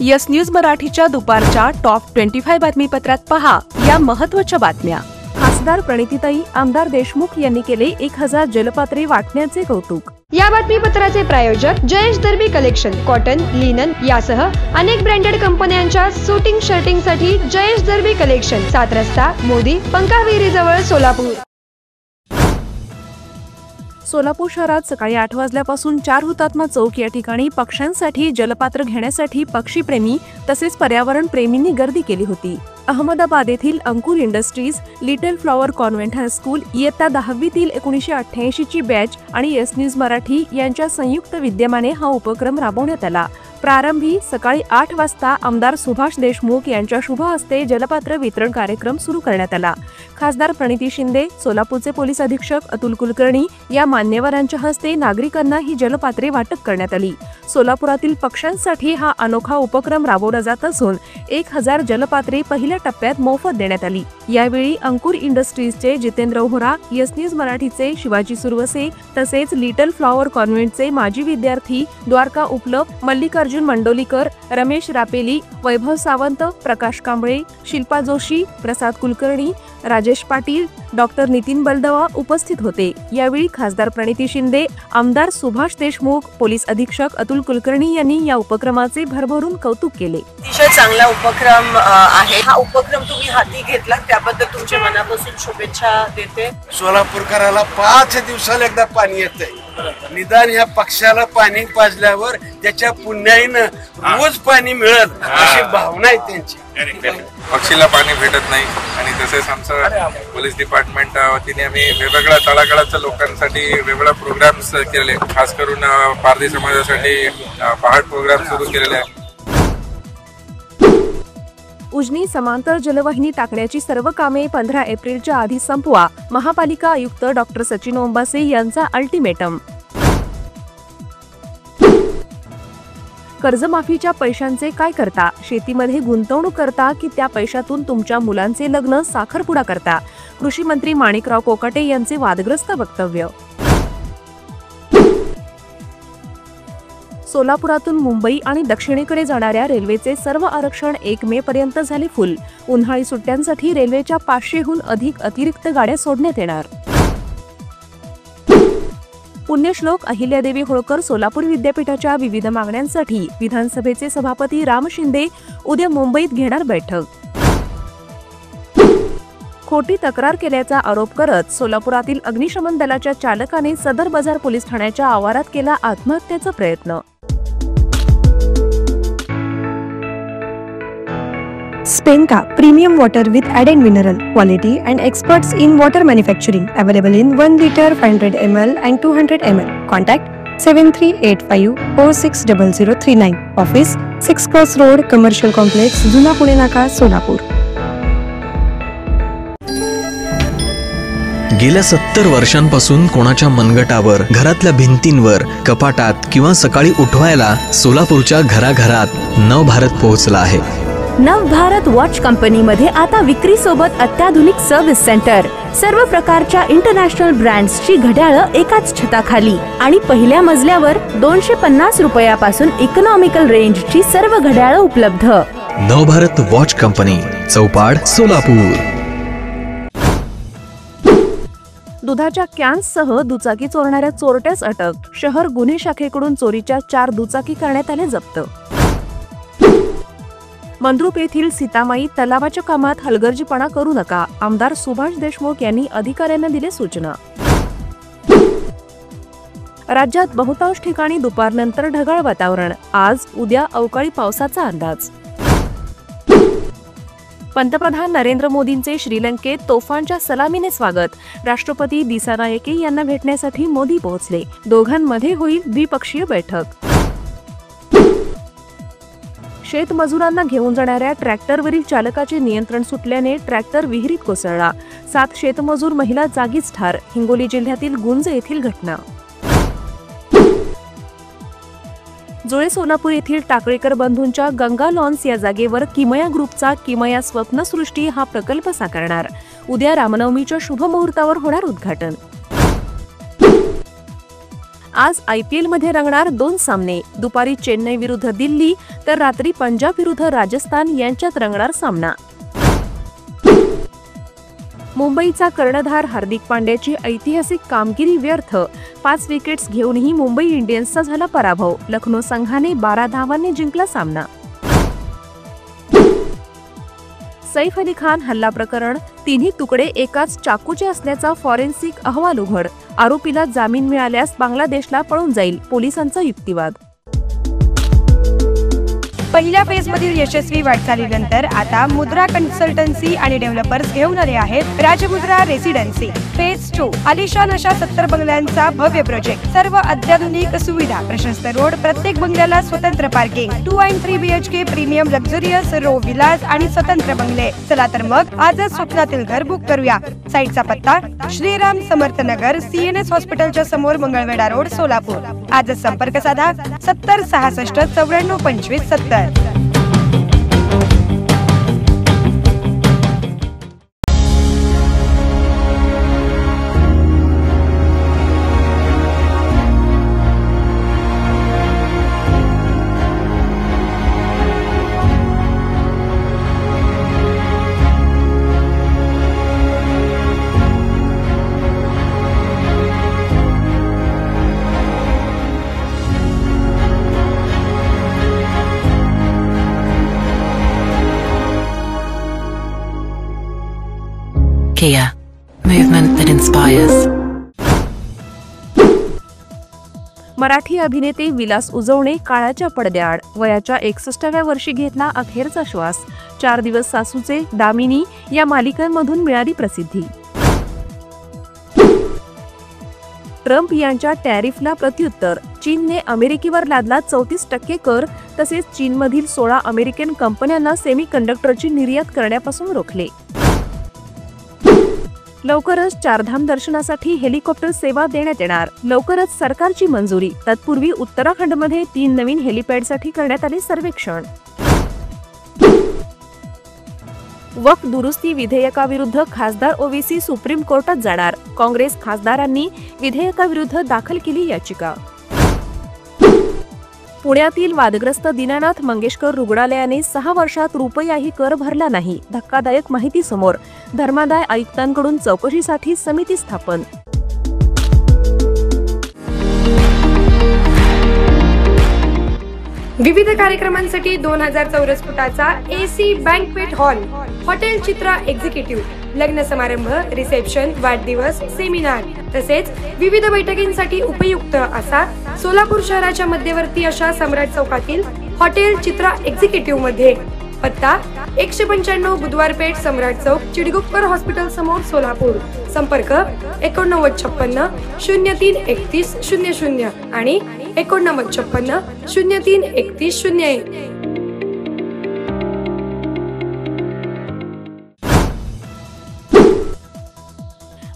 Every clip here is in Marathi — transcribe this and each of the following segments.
यस न्यूज मराठीच्या दुपारच्या टॉप 25 बातमीपत्रात पहा या महत्त्वाच्या बातम्या। खासदार प्रणितीताई आमदार देशमुख यांनी केले 1000 जलपात्रे वाटण्याचे कौतुक। या बातमीपत्राचे प्रायोजक जयेश दर्बी कलेक्शन, कॉटन, लिनन यासह अनेक ब्रँडेड कंपन्यांच्या सूटिंग शर्टिंग साठी जयेश दर्बी कलेक्शन, 7 रस्ता मोदी पंकाविरी जवळ सोलापूर। सोलापूर शहरात सकाळी 8 वाजल्यापासून 4 हुतात्मा चौक या ठिकाणी पक्ष्यांसाठी जलपात्र घेण्यासाठी पक्षीप्रेमी तसेच पर्यावरण प्रेमींनी गर्दी केली होती। अहमदाबाद येथील Ankur Industries, Little Flower Convent High School इयत्ता 10वीतील 1988 ची बॅच आणि यस न्यूज मराठी यांच्या संयुक्त विद्यमाने हा उपक्रम राबवण्यात आला। प्रारंभी सकाळी 8 वाजता आमदार सुभाष देशमुख यांच्या शुभ हस्ते जलपात्र वितरण कार्यक्रम सुरू करण्यात आला। खासदार प्रणिती शिंदे, सोलापूरचे पोलीस अधीक्षक अतुल कुलकर्णी या मान्यवरांच्या हस्ते नागरिकांना ही जलपात्रे वाटप करण्यात आली। सोलापुरातील पक्ष्यांसाठी हा अनोखा उपक्रम राबवला जात असून 1000 जलपात्रे पहिल्या टप्प्यात मोफत देण्यात आली। यावेळी अंकुर इंडस्ट्रीजचे जितेंद्र ओहरा, यस न्यूज मराठीचे शिवाजी सुरवसे तसेच लिटल फ्लॉवर कॉन्व्हेंटचे माजी विद्यार्थी द्वारका उपलप, मल्लिकार्जुन मंडोलीकर, रमेश रापेली, वैभव सावंत, प्रकाश कांबळे, शिल्पा जोशी, प्रसाद कुलकर्णी, राजेश पाटील, डॉक्टर नितीन बलदवा उपस्थित होते। यावेळी खासदार प्रणिती शिंदे, आमदार सुभाष देशमुख, पोलीस अधीक्षक अतुल कुलकर्णी यांनी या उपक्रमाचे भरभरून कौतुक केले। अतिशय चांगला उपक्रम आहे। हा उपक्रम तुम्ही हाती घेतला त्याबद्दल तुमच्या मनापासून शुभेच्छा देते। सोलापूरकराला 5 दिवसाला एकदा पाणी येते, निदान ह्या पक्षाला पाणी पाजल्यावर त्याच्या पुण्याईनं रोज पाणी मिळत अशी भावना आहे त्यांची। पक्षीला पाणी भेटत नाही आणि तसेच आमचं पोलीस डिपार्टमेंट वतीने आम्ही वेगवेगळ्या तळागाळाच्या लोकांसाठी वेगवेगळ्या प्रोग्राम्स केले, खास करून पारधी समाजासाठी पहाट प्रोग्राम सुरू केलेले आहे। उजनी समांतर जलवाहिनी टाकण्याची सर्व कामे 15 एप्रिलच्या आधी संपवा, महापालिका आयुक्त डॉक्टर सचिन ओंबासे यांचा अल्टिमेटम। कर्जमाफीच्या पैशांचे काय करता? शेतीमध्ये गुंतवणूक करता की त्या पैशातून तुमच्या मुलांचे लग्न साखरपुडा करता? कृषी मंत्री माणिकराव कोकाटे यांचे वादग्रस्त वक्तव्य। सोलापुरातून मुंबई आणि दक्षिणेकडे जाणाऱ्या रेल्वेचे सर्व आरक्षण 1 मे पर्यंत झाले फुल। उन्हाळी सुट्ट्यांसाठी रेल्वेच्या 500हून अधिक अतिरिक्त गाड्या सोडण्यात येणार। पुण्यश्लोक अहिल्यादेवी होळकर सोलापूर विद्यापीठाच्या विविध मागण्यांसाठी विधानसभेचे सभापती राम शिंदे उद्या मुंबईत घेणार बैठक। खोटी तक्रार केल्याचा आरोप करत सोलापुरातील अग्निशमन दलाच्या चालकाने सदर बाजार पोलीस ठाण्याच्या आवारात केला आत्महत्येचा प्रयत्न। Spenka Premium Water with added mineral quality and experts in water manufacturing. Available in 1 liter, 500 ml and 200 ml. Contact 7385460039. Office 6 Cross Road, Commercial Complex, जुना पुणे नाका, सोलापूर। गेल्या 70 वर्षांपासून कोणाच्या मनगटावर, घरातल्या भिंतींवर, कपाटात किंवा सकाळी उठवायला सोलापूरच्या घराघरात नवभारत पोहोचला आहे। नवभारत वॉच कंपनी मध्ये आता विक्री सोबत अत्याधुनिक सर्व्हिस सेंटर, सर्व प्रकारच्या इंटरनॅशनल ब्रँड्सची घड्याळं एकाच छताखाली आणि पहिल्या मजल्यावर 250 रुपयापासून इकॉनॉमिकल रेंजची सर्व घड्याळं उपलब्ध। नवभारत वॉच कंपनी, चौपाड, सोलापूर। दुधाच्या कॅन्ससह दुचाकी चोरणाऱ्या चोरट्यास अटक। शहर गुन्हे शाखेकडून चोरीच्या 4 दुचाकी करण्यात आल्या जप्त। मंद्रुप येथील सीतामाई तलावाच्या कामात हलगर्जीपणा करू नका, आमदार सुभाष देशमुख यांनी अधिकाऱ्यांना दिले सूचना। राज्यात बहुतांश ठिकाणी दुपारनंतर ढगाळ वातावरण, आज उद्या अवकाळी पावसाचा अंदाज। पंतप्रधान नरेंद्र मोदींचे श्रीलंकेत तोफांच्या सलामीने स्वागत, राष्ट्रपती दिसानायके यांना भेटण्यासाठी मोदी पोहोचले, दोघांमध्ये होईल द्विपक्षीय बैठक। शेतमजुरांना घेऊन जाणाऱ्या ट्रॅक्टरवरील चालकाचे नियंत्रण सुटल्याने ट्रॅक्टर विहिरीत कोसळला, 7 शेतमजूर महिला जागीच ठार, हिंगोली जिल्ह्यातील गुंज येथील घटना। जुळे सोलापूर येथील टाकळेकर बंधूंच्या गंगा लॉन्स या जागेवर किमया ग्रुपचा किमया स्वप्नसृष्टी हा प्रकल्प साकारणार, उद्या रामनवमीच्या शुभ मुहूर्तावर होणार उद्घाटन। आज IPL मध्ये रंगणार 2 सामने. दुपारी चेन्नई विरुद्ध दिल्ली तर रात्री पंजाब विरुद्ध राजस्थान यांच्यात रंगणार सामना. मुंबईचा कर्णधार हार्दिक पांड्याची ऐतिहासिक कामगिरी व्यर्थ. 5 विकेट्स घेऊनही मुंबई इंडियन्सचा झाला पराभव. लखनौ संघाने 12 धावांनी जिंकला सामना. सैफ अली खान हल्ला प्रकरण. 3 तुकडे एकाच चाकूचे असल्याचा फॉरेन्सिक अहवाल उघड. आरोपीला जामीन मिळाल्यास बांगलादेशला पळून जाईल, पोलिसांचा युक्तिवाद. पहिल्या फेजमधील यशस्वी वाटचालीनंतर आता मुद्रा कन्सल्टन्सी आणि डेव्हलपर्स घेऊन आले आहेत राजमुद्रा रेसिडेन्सी. फेज 2 आलिशान अशा 70 बंगल्यांचा भव्य प्रोजेक्ट. सर्व अत्याधुनिक सुविधा, प्रशस्त रोड, प्रत्येक बंगल्याला स्वतंत्र पार्किंग, 2 आणि 3 BHK premium luxurious row villas आणि स्वतंत्र बंगले. चला तर मग आजच स्वप्नातील घर बुक करूया. साईटचा पत्ता श्रीराम समर्थ नगर, CNS हॉस्पिटलच्या समोर, मंगळवेढा रोड, सोलापूर. आजच संपर्क साधा 70 66 94 25 70. Kia, movement that inspires. Marathi अभिनेते विलास उजवणे काळाच्या पडद्याआड. वयाच्या 61व्या वर्षी घेतला अखेरचा श्वास. 4 दिवस सासूचे, दामिनी या मालिकांमधून मिळाली प्रसिद्धी. ट्रम्प यांच्या टॅरिफला प्रत्युत्तर. चीनने अमेरिकेवर लादला 34% कर. तसेच चीनमधील 16 अमेरिकन कंपन्यांना सेमीकंडक्टरची निर्यात करण्यापासून रोखले. लवकरच चारधाम दर्शनासाठी हेलिकॉप्टर सेवा देण्यात येणार. लवकरच सरकारची मंजुरी. तत्पूर्वी उत्तराखंडमध्ये 3 नवीन हेलिपॅडसाठी करण्यात आले सर्वेक्षण. वक्फ दुरुस्ती विधेयकाविरुद्ध खासदार ओवेसी सुप्रीम कोर्टात जाणार. काँग्रेस खासदारांनी विधेयकाविरुद्ध दाखल केली याचिका. पुण्यातील वादग्रस्त दीनानाथ मंगेशकर रुग्णालयाने 6 वर्षात रुपयाही कर भरला नाही. धक्कादायक माहिती समोर. धर्मादाय आयुक्तांकडून चौकशीसाठी समिती स्थापन. विविध कार्यक्रमांसाठी 2000 चौरस फुटाचा AC बँक्वेट हॉल. हॉटेल चित्रा एक्झिक्युटिव्ह. लग्न समारंभ, रिसेप्शन, वाढदिवस, सेमिनार तसेच विविध बैठकींसाठी उपयुक्त असा सोलापूर शहराच्या मध्यवर्ती अशा सम्राट चौकातील हॉटेल चित्रा एक्झिक्युटिव्ह मध्ये. पत्ता 195 बुधवार पेठ, सम्राट चौक, चिडगुप्कर हॉस्पिटल समोर, सोलापूर. संपर्क 8956 03 31 00 आणि 8956 03 31 01.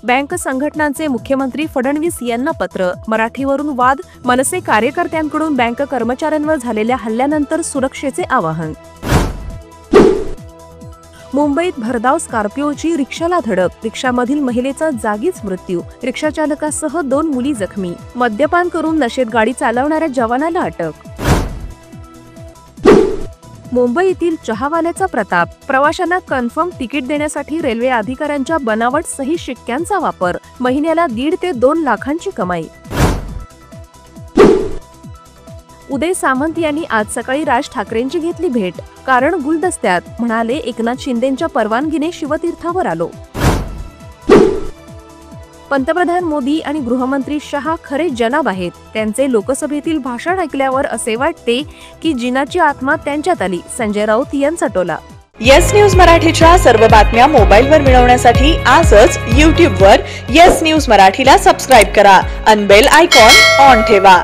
बँक संघटनांचे मुख्यमंत्री फडणवीस यांना पत्र. मराठीवरून वाद. मनसे कार्यकर्त्यांकडून बँक कर्मचाऱ्यांवर झालेल्या हल्ल्यानंतर सुरक्षेचे आवाहन. मुंबईत भरधाव स्कॉर्पिओची रिक्षाला धडक. रिक्षामधील महिलेचा जागीच मृत्यू. रिक्षाचालकासह 2 मुली जखमी. मद्यपान करून नशेत गाडी चालवणाऱ्या जवानाला अटक. मुंबईतील चहावाल्याचा प्रताप. प्रवाशांना कन्फर्म तिकीट देण्यासाठी रेल्वे अधिकाऱ्यांच्या बनावट सही शिक्क्यांचा वापर. महिन्याला 1.5 ते 2 लाखांची कमाई. उदय सामंत यांनी आज सकाळी राज ठाकरेंची घेतली भेट. कारण गुलदस्त्यात. म्हणाले, एकनाथ शिंदेंच्या परवानगीने शिवतीर्थावर आलो. पंतप्रधान मोदी आणि गृहमंत्री शहा खरे जनाब आहेत. त्यांचे लोकसभेतील भाषण ऐकल्यावर असे वाटते की जिनाची आत्मा त्यांच्यात आली. संजय राऊत यांचा टोला. येस न्यूज मराठीच्या सर्व बातम्या मोबाईलवर मिळवण्यासाठी आजच YouTube वर येस न्यूज मराठीला सबस्क्राईब करा आणि बेल आयकॉन ऑन ठेवा.